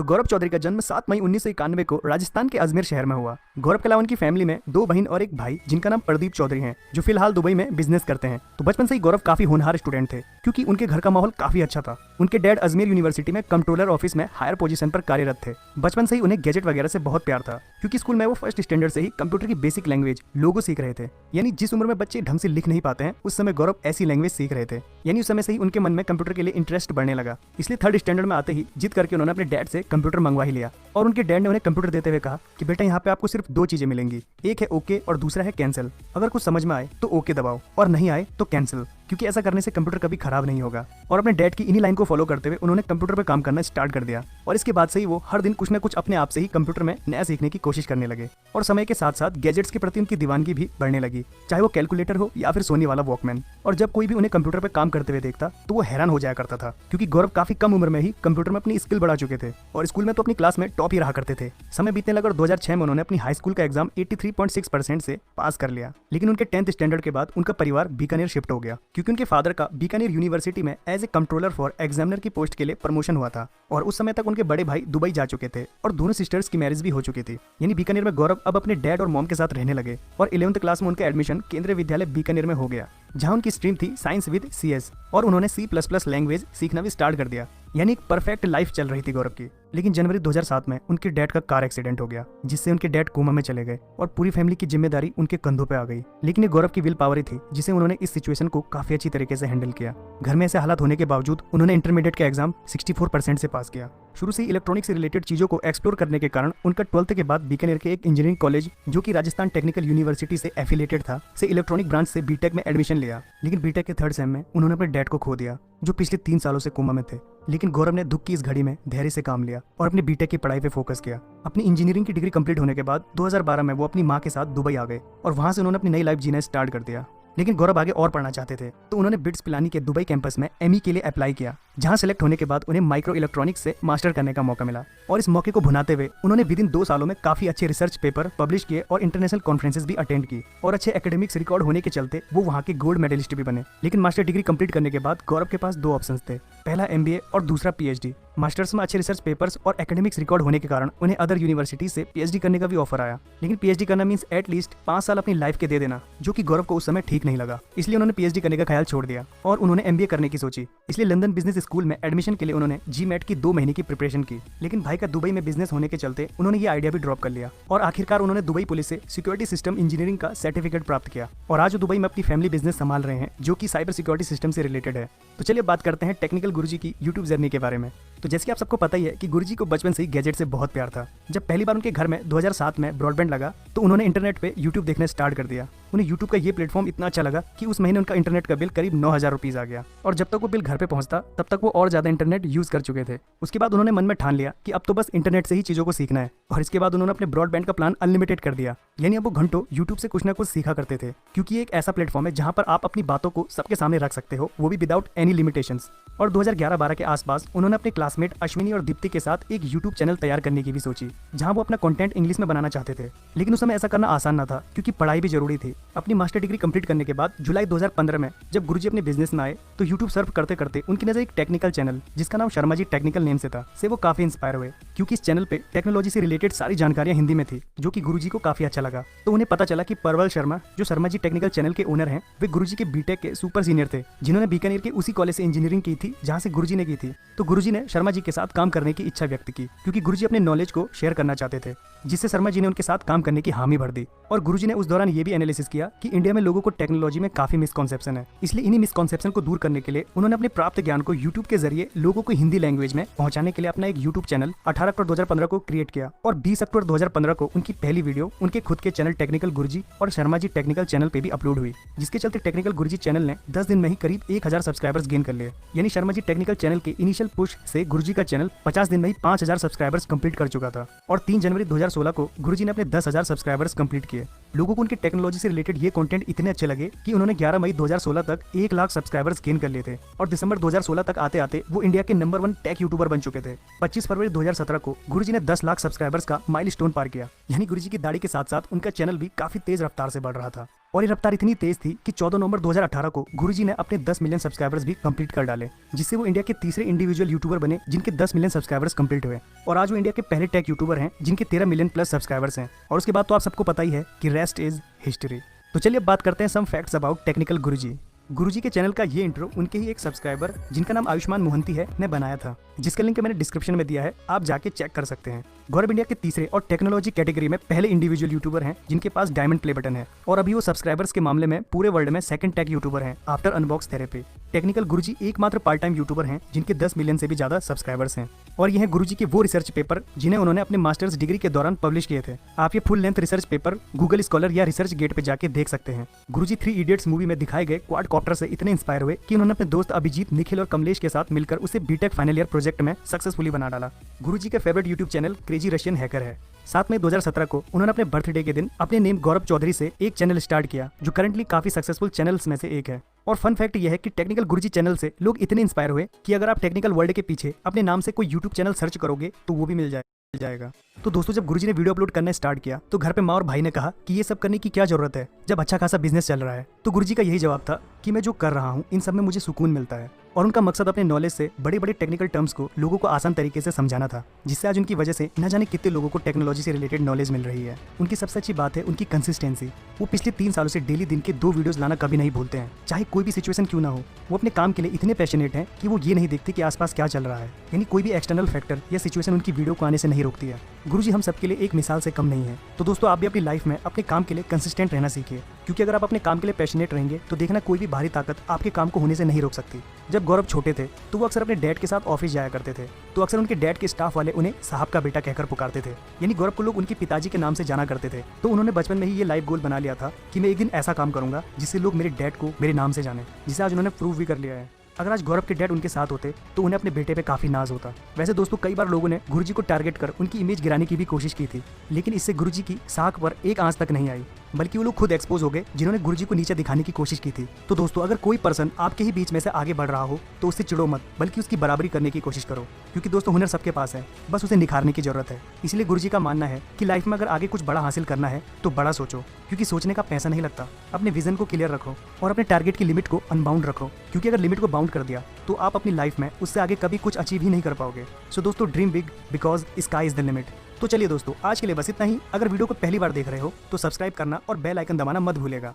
तो गौरव चौधरी का जन्म 7 मई 1991 को राजस्थान के अजमेर शहर में हुआ। गौरव के अलावा उनकी फैमिली में 2 बहन और एक भाई जिनका नाम प्रदीप चौधरी है, जो फिलहाल दुबई में बिजनेस करते हैं। तो बचपन से ही गौरव काफी होनहार स्टूडेंट थे, क्योंकि उनके घर का माहौल काफी अच्छा था। उनके डैड अजमेर यूनिवर्सिटी में कंट्रोलर ऑफिस में हायर पोजीशन पर कार्यरत थे। बचपन से ही उन्हें गैजेट वगैरह से बहुत प्यार था, क्योंकि स्कूल में वो फर्स्ट स्टैंडर्ड से ही कंप्यूटर की बेसिक लैंग्वेज लोगो सीख रहे थे। यानी जिस उम्र में बच्चे ढंग से लिख नहीं पाते हैं, उस समय गौरव ऐसी लैंग्वेज सीख रहे थे। यानी उस समय से ही उनके मन में कंप्यूटर के लिए इंटरेस्ट बढ़ने लगा। इसलिए 3rd स्टैंडर्ड में आते ही जिद करके उन्होंने अपने डैड से कंप्यूटर मंगवा ही लिया। और उनके डैड ने उन्हें कंप्यूटर देते हुए कहा कि बेटा, यहाँ पे आपको सिर्फ 2 चीजें मिलेंगी, एक है ओके और दूसरा है कैंसिल। अगर कुछ समझ में आए तो ओके दबाओ और नहीं आए तो कैंसिल, क्योंकि ऐसा करने से कंप्यूटर कभी खराब नहीं होगा। और अपने डैड की इन्हीं लाइन को फॉलो करते हुए उन्होंने कंप्यूटर पर काम करना स्टार्ट कर दिया। और इसके बाद से ही वो हर दिन कुछ न कुछ अपने आप से ही कंप्यूटर में नया सीखने की कोशिश करने लगे। और समय के साथ साथ गैजेट्स के प्रति उनकी दीवानगी भी बढ़ने लगी, चाहे वो कैलकुलेटर हो या फिर सोनी वाला वॉकमैन। और जब कोई भी उन्हें कंप्यूटर पर काम करते हुए देखता तो वो हैरान हो जाया करता था, क्योंकि गौरव काफी कम उम्र में ही कंप्यूटर में अपनी स्किल बढ़ा चुके थे और स्कूल में तो अपनी क्लास में टॉप ही रहा करते थे। समय बीतने लगा और 2006 में उन्होंने अपनी हाई स्कूल का एग्जाम 83.6% से पास कर लिया। लेकिन उनके 10th स्टैंडर्ड के बाद उनका परिवार बीकानेर शिफ्ट हो गया, क्योंकि उनके फादर का बीकानेर यूनिवर्सिटी में as a controller for examiner की पोस्ट के लिए प्रमोशन हुआ था। और उस समय तक उनके बड़े भाई दुबई जा चुके थे और दोनों सिस्टर्स की मैरिज भी हो चुकी थी। यानी बीकानेर में गौरव अब अपने डैड और मॉम के साथ रहने लगे। और 11th क्लास में उनका एडमिशन केंद्रीय विद्यालय बीकानेर में हो गया, जहां उनकी स्ट्रीम थी साइंस विद CS। और उन्होंने C++ लैंग्वेज सीखना भी स्टार्ट कर दिया। यानी एक परफेक्ट लाइफ चल रही थी गौरव की। लेकिन जनवरी 2007 में उनके डैड का कार एक्सीडेंट हो गया, जिससे उनके डैड कोमा में चले गए और पूरी फैमिली की जिम्मेदारी उनके कंधों पे आ गई। लेकिन ये गौरव की विल पावर ही थी, जिसे उन्होंने इस सिचुएशन को काफी अच्छी तरीके से हैंडल किया। घर में ऐसे हालात होने के बावजूद उन्होंने इंटरमीडिएट का एग्जाम 64% से पास किया। शुरू से इलेक्ट्रॉनिक से रिलेटेड चीजों को एक्सप्लोर करने के कारण उनका 12th के बाद बीकानेर के एक इंजीनियरिंग कॉलेज, जो कि राजस्थान टेक्निकल यूनिवर्सिटी से एफिलिएटेड था, से इलेक्ट्रॉनिक ब्रांच से बीटेक में एडमिशन लिया। लेकिन बीटेक के 3rd सेम में उन्होंने अपने डैड को खो दिया, जो पिछले 3 सालों से कोमा में थे। लेकिन गौरव ने दुख की इस घड़ी में धैर्य से काम लिया और अपनी बीटेक की पढ़ाई पे फोकस किया। अपनी इंजीनियरिंग की डिग्री कंप्लीट होने के बाद 2012 में वो अपनी माँ के साथ दुबई आ गए और वहां से उन्होंने अपनी नई लाइफ जीना स्टार्ट कर दिया। लेकिन गौरव आगे और पढ़ना चाहते थे, तो उन्होंने बिट्स पिलानी के दुबई कैंपस में ME के लिए अप्लाई किया, जहां सेलेक्ट होने के बाद उन्हें माइक्रो इलेक्ट्रॉनिक्स से मास्टर करने का मौका मिला। और इस मौके को भुनाते हुए उन्होंने विदिन 2 सालों में काफी अच्छे रिसर्च पेपर पब्लिश किए और इंटरनेशनल कॉन्फ्रेंसेस भी अटेंड की। और अच्छे एकेडमिक्स रिकॉर्ड होने के चलते वो वहाँ के गोल्ड मेडलिस्ट भी बने। लेकिन मास्टर डिग्री कंप्लीट करने के बाद गौरव के पास 2 ऑप्शंस थे, पहला MBA और दूसरा PhD। मास्टर्स में अच्छे रिसर्च पेपर्स और एकेडमिक्स रिकॉर्ड होने के कारण उन्हें अदर यूनिवर्सिटी से PhD करने का भी ऑफर आया। लेकिन PhD करना मींस एटलीस्ट 5 साल अपनी लाइफ के दे देना, जो कि गौरव को उस समय ठीक नहीं लगा। इसलिए उन्होंने PhD करने का ख्याल छोड़ दिया और उन्होंने MBA करने की सोची। इसलिए लंदन बिजनेस स्कूल में एडमिशन के लिए उन्होंने GMAT की 2 महीने की प्रिपरेशन की। लेकिन भाई का दुबई में बिजनेस होने के चलते उन्होंने ये आइडिया भी ड्रॉप कर लिया और आखिरकार उन्होंने दुबई पुलिस से सिक्योरिटी सिस्टम इंजीनियरिंग का सर्टिफिकेट प्राप्त किया। और आज वो दुबई में अपनी फैमिली बिजनेस संभाल रहे हैं, जो कि साइबर सिक्योरिटी सिस्टम से रिलेटेड है। तो चलिए बात करते हैं टेक्निकल गुरुजी की यूट्यूब जर्नी के बारे में। तो जैसे कि आप सबको पता ही है कि गुरुजी को बचपन से ही गैजेट से बहुत प्यार था। जब पहली बार उनके घर में 2007 में ब्रॉडबैंड लगा, तो उन्होंने इंटरनेट पे यूट्यूब देखना स्टार्ट कर दिया। उन्हें यूट्यूब का ये प्लेटफॉर्म इतना अच्छा लगा कि उस महीने उनका इंटरनेट का बिल करीब 9,000 रुपीज आ गया। और जब तक वो बिल घर पे पहुंचता, तब तक वो और ज्यादा इंटरनेट यूज कर चुके थे। उसके बाद उन्होंने मन में ठान लिया कि अब तो बस इंटरनेट से ही चीजों को सीखना है। और इसके बाद उन्होंने अपने ब्रॉडबैंड का प्लान अनलिमिटेड कर दिया। यानी अब वो घंटों यूट्यूब से कुछ ना कुछ सीखा करते थे, क्योंकि ये एक ऐसा प्लेटफॉर्म है जहां पर आप अपनी बातों को सबके सामने रख सकते हो, वो भी विदाउट एनी लिमिटेशंस। और 2011-12 के आसपास उन्होंने अपने क्लासमेट अश्विनी और दीप्ति के साथ एक यूट्यूब चैनल तैयार करने की भी सोची, जहां वो अपना कंटेंट इंग्लिश में बनाना चाहते थे। लेकिन उस समय ऐसा करना आसान न था, क्योंकि पढ़ाई भी जरूरी थी। अपनी मास्टर डिग्री कंप्लीट करने के बाद जुलाई 2015 में जब गुरुजी अपने बिजनेस में आए, तो यूट्यूब सर्फ करते करते उनकी नजर एक टेक्निकल चैनल, जिसका नाम शर्मा जी टेक्निकल नेम से था, से वो काफी इंस्पायर हुए, क्योंकि इस चैनल पे टेक्नोलॉजी से रिलेटेड सारी जानकारियां हिंदी में थी, जो कि गुरुजी को काफी अच्छा लगा। तो उन्हें पता चला कि परवल शर्मा, जो शर्मा जी टेक्निकल चैनल के ओनर हैं, वे गुरुजी के बीटेक के सुपर सीनियर थे, जिन्होंने बीकानेर के उसी कॉलेज से इंजीनियरिंग की थी जहां से गुरुजी ने की थी। तो गुरुजी ने शर्मा जी के साथ काम करने की इच्छा व्यक्त की, क्योंकि गुरुजी अपने नॉलेज को शेयर करना चाहते थे, जिससे शर्मा जी ने उनके साथ काम करने की हामी भर दी। और गुरुजी ने उस दौरान ये भी एनालिसिस किया कि इंडिया में लोगों को टेक्नोलॉजी में काफी मिसकॉन्सेप्शन है। इसलिए इन्हीं मिसकॉन्सेप्शन को दूर करने के लिए उन्होंने अपने प्राप्त ज्ञान को यूट्यूब के जरिए लोगों को हिंदी लैंग्वेज में पहुंचाने के लिए अपना एक यूट्यूब चैनल 18 अक्टूबर 2015 को क्रिएट किया। और 20 अक्टूबर 2015 को उनकी पहली वीडियो उनके खुद के चैनल टेक्निकल गुरुजी और शर्मा जी टेक्निकल चैनल पे भी अपलोड हुई, जिसके चलते टेक्निकल गुरुजी चैनल ने 10 दिन में ही करीब 1000 सब्सक्राइबर्स गेन कर लिए। यानी शर्मा जी टेक्निकल चैनल के इनिशियल पुश से गुरुजी का चैनल 50 दिन में ही 5000 सब्सक्राइबर्स कंप्लीट कर चुका था। और 3 जनवरी 2016 को गुरुजी ने अपने 10,000 सब्सक्राइबर्स कंप्लीट किए। लोगों को उनके टेक्नोलॉजी से रिलेटेड ये कंटेंट इतने अच्छे लगे कि उन्होंने 11 मई 2016 तक 1 लाख सब्सक्राइबर्स गेन कर लिए थे। और दिसंबर 2016 तक आते आते वो इंडिया के नंबर 1 टेक यूट्यूबर बन चुके थे। 25 फरवरी 2017 को गुरुजी ने 10 लाख सब्सक्राइबर्स का माइलस्टोन पार किया। यानी गुरुजी की दाढ़ी के साथ साथ उनका चैनल भी काफी तेज रफ्तार से बढ़ रहा था। और ये रफ्तार इतनी तेज थी कि 14 नवंबर 2018 को गुरुजी ने अपने 10 मिलियन सब्सक्राइबर्स भी कंप्लीट कर डाले, जिससे वो इंडिया के तीसरे इंडिविजुअल यूट्यूबर बने जिनके 10 मिलियन सब्सक्राइबर्स कंप्लीट हुए। और आज वो इंडिया के पहले टेक यूट्यूबर हैं जिनके 13 मिलियन प्लस सब्सक्राइबर्स हैं। और उसके बाद तो आप सबको पता ही है कि रेस्ट इज हिस्ट्री। तो चलिए अब बात करते हैं सम फैक्ट्स अबाउट टेक्निकल गुरुजी। गुरुजी के चैनल का ये इंट्रो उनके ही एक सब्सक्राइबर जिनका नाम आयुष्मान मोहंती है ने बनाया था, जिसका लिंक मैंने डिस्क्रिप्शन में दिया है, आप जाके चेक कर सकते हैं। गौरव इंडिया के तीसरे और टेक्नोलॉजी कैटेगरी में पहले इंडिविजुअल यूट्यूबर हैं जिनके पास डायमंड प्ले बटन है, और अभी वो सब्सक्राइबर्स के मामले में पूरे वर्ल्ड में सेकंड टेक यूट्यूबर हैं आफ्टर अनबॉक्स थेरेपी। टेक्निकल गुरुजी एकमात्र पार्ट टाइम यूट्यूबर हैं जिनके 10 मिलियन से भी ज्यादा सब्सक्राइबर्स हैं। और ये हैं गुरुजी के वो रिसर्च पेपर जिन्हें उन्होंने अपने मास्टर्स डिग्री के दौरान पब्लिश किए थे। आप ये full length research paper Google scholar या रिसर्च गेट पे जाके देख सकते हैं। गुरुजी 3 इडियट्स मूवी में दिखाए गए क्वाड कॉप्टर से इतने इंस्पायर हुए कि उन्होंने अपने दोस्त अभिजीत, निखिल और कमलेश के साथ मिलकर उसे बीटेक फाइनल ईयर प्रोजेक्ट में सक्सेसफुली बना डाला। गुरुजी का favourite YouTube channel crazy Russian hacker है। 7 मई 2017 को उन्होंने अपने बर्थडे के दिन अपने नेम गौरव चौधरी से एक चैनल स्टार्ट किया जो करंटली काफी सक्सेसफुल चैनल्स में से एक है। और फन फैक्ट यह है कि टेक्निकल गुरुजी चैनल से लोग इतने इंस्पायर हुए कि अगर आप टेक्निकल वर्ल्ड के पीछे अपने नाम से कोई यूट्यूब चैनल सर्च करोगे तो वो भी मिल जाएगा। तो दोस्तों, जब गुरुजी ने वीडियो अपलोड करना स्टार्ट किया तो घर पे माँ और भाई ने कहा कि ये सब करने की क्या जरूरत है जब अच्छा खासा बिजनेस चल रहा है। तो गुरुजी का यही जवाब था कि मैं जो कर रहा हूँ इन सब में मुझे सुकून मिलता है। और उनका मकसद अपने नॉलेज से बड़े बड़े टेक्निकल टर्म्स को लोगों को आसान तरीके से समझाना था, जिससे आज उनकी वजह से न जाने कितने लोगों को टेक्नोलॉजी से रिलेटेड नॉलेज मिल रही है। उनकी सबसे अच्छी बात है उनकी कंसिस्टेंसी। वो पिछले 3 सालों से डेली दिन के 2 वीडियोस लाना कभी नहीं भूलते हैं, चाहे कोई भी सिचुएशन क्यों ना हो। वो अपने काम के लिए इतने पैशनेट हैं कि वो ये नहीं देखते कि आसपास क्या चल रहा है, यानी कोई भी एक्सटर्नल फैक्टर या सिचुएशन उनकी वीडियो को आने से नहीं रोकती है। गुरुजी हम सबके लिए एक मिसाल से कम नहीं है। तो दोस्तों, आप भी अपनी लाइफ में अपने काम के लिए कंसिस्टेंट रहना सीखिए, क्योंकि अगर आप अपने काम के लिए पैशनेट रहेंगे तो देखना कोई भी बाहरी ताकत आपके काम को होने से नहीं रोक सकती। जब गौरव छोटे थे तो वो अक्सर अपने डैड के साथ ऑफिस जाया करते थे, तो अक्सर उनके डैड के स्टाफ वाले उन्हें साहब का बेटा कहकर पुकारते थे, यानी गौरव को लोग उनके पिताजी के नाम से जाना करते थे। तो उन्होंने बचपन में ही ये लाइफ गोल बना लिया था कि मैं एक दिन ऐसा काम करूंगा जिससे लोग मेरे डैड को मेरे नाम से जाने, जिसे आज उन्होंने प्रूव भी कर लिया है। अगर आज गौरव के डैड उनके साथ होते तो उन्हें अपने बेटे पे काफी नाज होता। वैसे दोस्तों, कई बार लोगों ने गुरुजी को टारगेट कर उनकी इमेज गिराने की भी कोशिश की थी, लेकिन इससे गुरुजी की साख पर एक आंच तक नहीं आई, बल्कि वो लोग खुद एक्सपोज हो गए जिन्होंने गुरुजी को नीचे दिखाने की कोशिश की थी। तो दोस्तों, अगर कोई पर्सन आपके ही बीच में से आगे बढ़ रहा हो तो उससे चिढ़ो मत, बल्कि उसकी बराबरी करने की कोशिश करो, क्योंकि दोस्तों हुनर सबके पास है, बस उसे निखारने की जरूरत है। इसलिए गुरुजी का मानना है कि लाइफ में अगर आगे कुछ बड़ा हासिल करना है तो बड़ा सोचो, क्योंकि सोचने का पैसा नहीं लगता। अपने विजन को क्लियर रखो और अपने टारगेट की लिमिट को अनबाउंड रखो, क्योंकि अगर लिमिट को बाउंड कर दिया तो आप अपनी लाइफ में उससे आगे कभी कुछ अचीव ही नहीं कर पाओगे। सो दोस्तों, dream big because sky is the limit. तो चलिए दोस्तों, आज के लिए बस इतना ही। अगर वीडियो को पहली बार देख रहे हो तो सब्सक्राइब करना और बेल आइकन दबाना मत भूलेगा।